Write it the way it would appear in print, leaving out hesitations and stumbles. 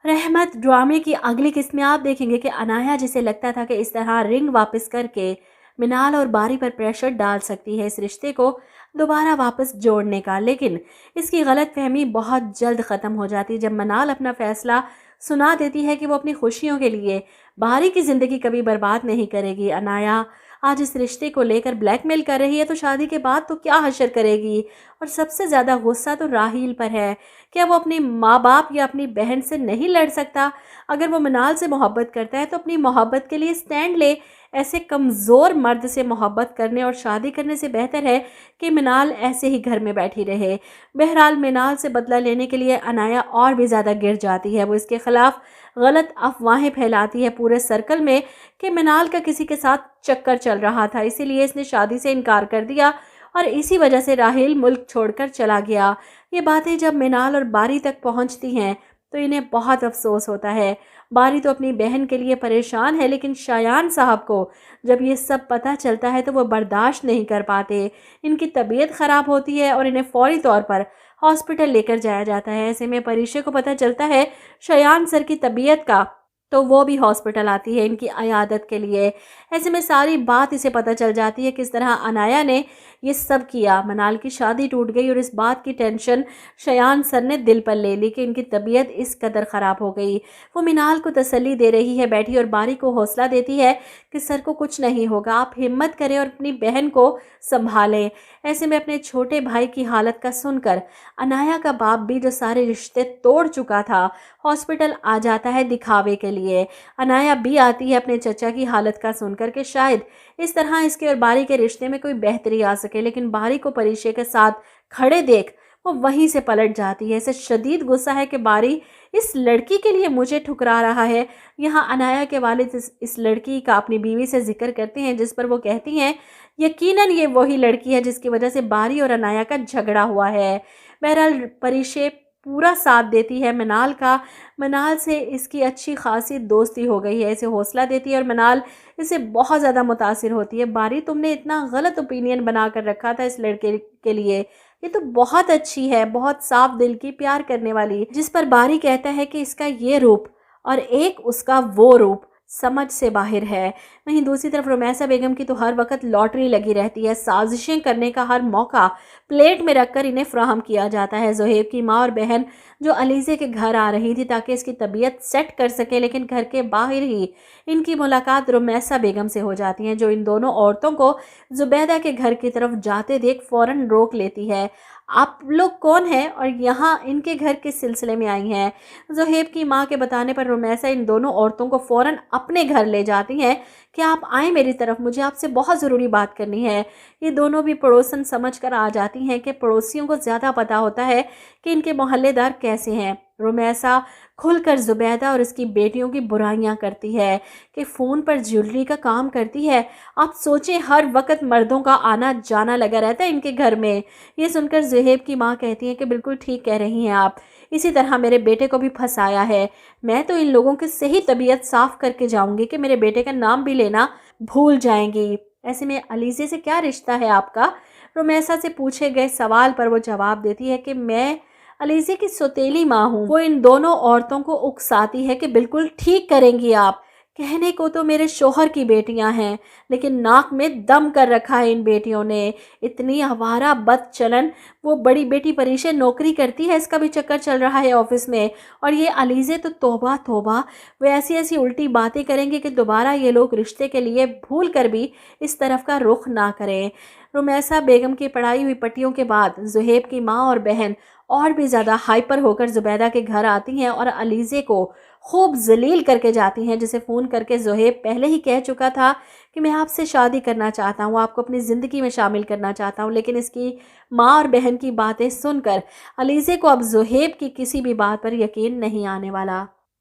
रहमत ड्रामे की अगली किस्त में आप देखेंगे कि अनाया, जिसे लगता था कि इस तरह रिंग वापस करके मिनाल और बारी पर प्रेशर डाल सकती है इस रिश्ते को दोबारा वापस जोड़ने का, लेकिन इसकी गलत फहमी बहुत जल्द ख़त्म हो जाती है जब मिनाल अपना फैसला सुना देती है कि वो अपनी खुशियों के लिए बारी की ज़िंदगी कभी बर्बाद नहीं करेगी। अनाया आज इस रिश्ते को लेकर ब्लैकमेल कर रही है, तो शादी के बाद तो क्या हशर करेगी। और सबसे ज़्यादा गुस्सा तो राहील पर है। क्या वो अपने माँ बाप या अपनी बहन से नहीं लड़ सकता? अगर वो मिनाल से मोहब्बत करता है तो अपनी मोहब्बत के लिए स्टैंड ले। ऐसे कमज़ोर मर्द से मोहब्बत करने और शादी करने से बेहतर है कि मिनाल ऐसे ही घर में बैठी रहे। बहरहाल मिनाल से बदला लेने के लिए अनाया और भी ज़्यादा गिर जाती है। वो इसके खिलाफ गलत अफवाहें फैलाती है पूरे सर्कल में कि मिनाल का किसी के साथ चक्कर चल रहा था, इसीलिए इसने शादी से इनकार कर दिया और इसी वजह से राहिल मुल्क छोड़कर चला गया। ये बातें जब मिनाल और बारी तक पहुंचती हैं तो इन्हें बहुत अफसोस होता है। बारी तो अपनी बहन के लिए परेशान है, लेकिन शायान साहब को जब ये सब पता चलता है तो वो बर्दाश्त नहीं कर पाते। इनकी तबीयत ख़राब होती है और इन्हें फौरी तौर पर हॉस्पिटल लेकर जाया जाता है। ऐसे में परीक्षा को पता चलता है शायान सर की तबीयत का, तो वो भी हॉस्पिटल आती है इनकी अयादत के लिए। ऐसे में सारी बात इसे पता चल जाती है किस तरह अनाया ने ये सब किया। मनाल की शादी टूट गई और इस बात की टेंशन शयान सर ने दिल पर ले ली कि इनकी तबीयत इस कदर ख़राब हो गई। वो मिनाल को तसल्ली दे रही है बैठी और बारी को हौसला देती है कि सर को कुछ नहीं होगा, आप हिम्मत करें और अपनी बहन को संभालें। ऐसे में अपने छोटे भाई की हालत का सुनकर अनाया का बाप भी, जो सारे रिश्ते तोड़ चुका था, हॉस्पिटल आ जाता है दिखावे के लिए। अनाया भी आती है अपने चचा की हालत का सुनकर कि शायद इस तरह इसके और बारी के रिश्ते में कोई बेहतरी आ सके, लेकिन बारी को परीक्षा के साथ खड़े देख वो वहीं से पलट जाती है। इसे शदीद गुस्सा है कि बारी इस लड़की के लिए मुझे ठुकरा रहा है। यहाँ अनाया के वालिद इस लड़की का अपनी बीवी से जिक्र करते हैं, जिस पर वो कहती हैं यकीनन ये वही लड़की है जिसकी वजह से बारी और अनाया का झगड़ा हुआ है। बहरहाल परीक्षा पूरा साथ देती है मिनाल का। मिनाल से इसकी अच्छी खासी दोस्ती हो गई है, इसे हौसला देती है और मिनाल इससे बहुत ज़्यादा मुतासिर होती है। बारी, तुमने इतना गलत ओपिनियन बना कर रखा था इस लड़के के लिए, ये तो बहुत अच्छी है, बहुत साफ दिल की, प्यार करने वाली। जिस पर बारी कहता है कि इसका ये रूप और एक उसका वो रूप समझ से बाहर है। वहीं दूसरी तरफ रुमैसा बेगम की तो हर वक्त लॉटरी लगी रहती है। साजिशें करने का हर मौका प्लेट में रखकर इन्हें फ्राहम किया जाता है। ज़ोहेब की माँ और बहन जो अलीज़े के घर आ रही थी ताकि इसकी तबीयत सेट कर सके, लेकिन घर के बाहर ही इनकी मुलाकात रुमैसा बेगम से हो जाती है, जो इन दोनों औरतों को जुबैदा के घर की तरफ जाते देख फ़ौरन रोक लेती है। आप लोग कौन हैं और यहाँ इनके घर किस सिलसिले में आई हैं? ज़ोहेब की माँ के बताने पर रुमैसा इन दोनों औरतों को फ़ौरन अपने घर ले जाती हैं कि आप आएँ मेरी तरफ, मुझे आपसे बहुत ज़रूरी बात करनी है। ये दोनों भी पड़ोसन समझ कर आ जाती हैं कि पड़ोसियों को ज़्यादा पता होता है कि इनके मोहल्लेदार कैसे हैं। रुमैसा खुलकर जुबैदा और उसकी बेटियों की बुराइयां करती है कि फ़ोन पर ज्वेलरी का काम करती है। आप सोचें, हर वक्त मर्दों का आना जाना लगा रहता है इनके घर में। ये सुनकर ज़ोहेब की माँ कहती है कि बिल्कुल ठीक कह रही हैं आप, इसी तरह मेरे बेटे को भी फंसाया है। मैं तो इन लोगों की सही तबीयत साफ़ करके जाऊंगी कि मेरे बेटे का नाम भी लेना भूल जाएंगी। ऐसे में अलीज़े से क्या रिश्ता है आपका? रुमैसा से पूछे गए सवाल पर वो जवाब देती है कि मैं अलीज़े की सौतेली माँ हूँ। वो इन दोनों औरतों को उकसाती है कि बिल्कुल ठीक करेंगी आप, कहने को तो मेरे शोहर की बेटियां हैं, लेकिन नाक में दम कर रखा है इन बेटियों ने। इतनी आवारा बदचलन। वो बड़ी बेटी परीक्षा नौकरी करती है, इसका भी चक्कर चल रहा है ऑफिस में, और ये अलीज़े तो तौबा तौबा, वे ऐसी ऐसी उल्टी बातें करेंगे कि दोबारा ये लोग रिश्ते के लिए भूल कर भी इस तरफ का रुख ना करें। रुमैसा बेगम की पढ़ाई हुई पट्टियों के बाद ज़ोहेब की माँ और बहन और भी ज़्यादा हाइपर होकर जुबैदा के घर आती हैं और अलीज़े को खूब जलील करके जाती हैं, जिसे फ़ोन करके ज़ोहेब पहले ही कह चुका था कि मैं आपसे शादी करना चाहता हूँ, आपको अपनी ज़िंदगी में शामिल करना चाहता हूँ। लेकिन इसकी माँ और बहन की बातें सुनकर अलीज़े को अब ज़ोहेब की किसी भी बात पर यकीन नहीं आने वाला।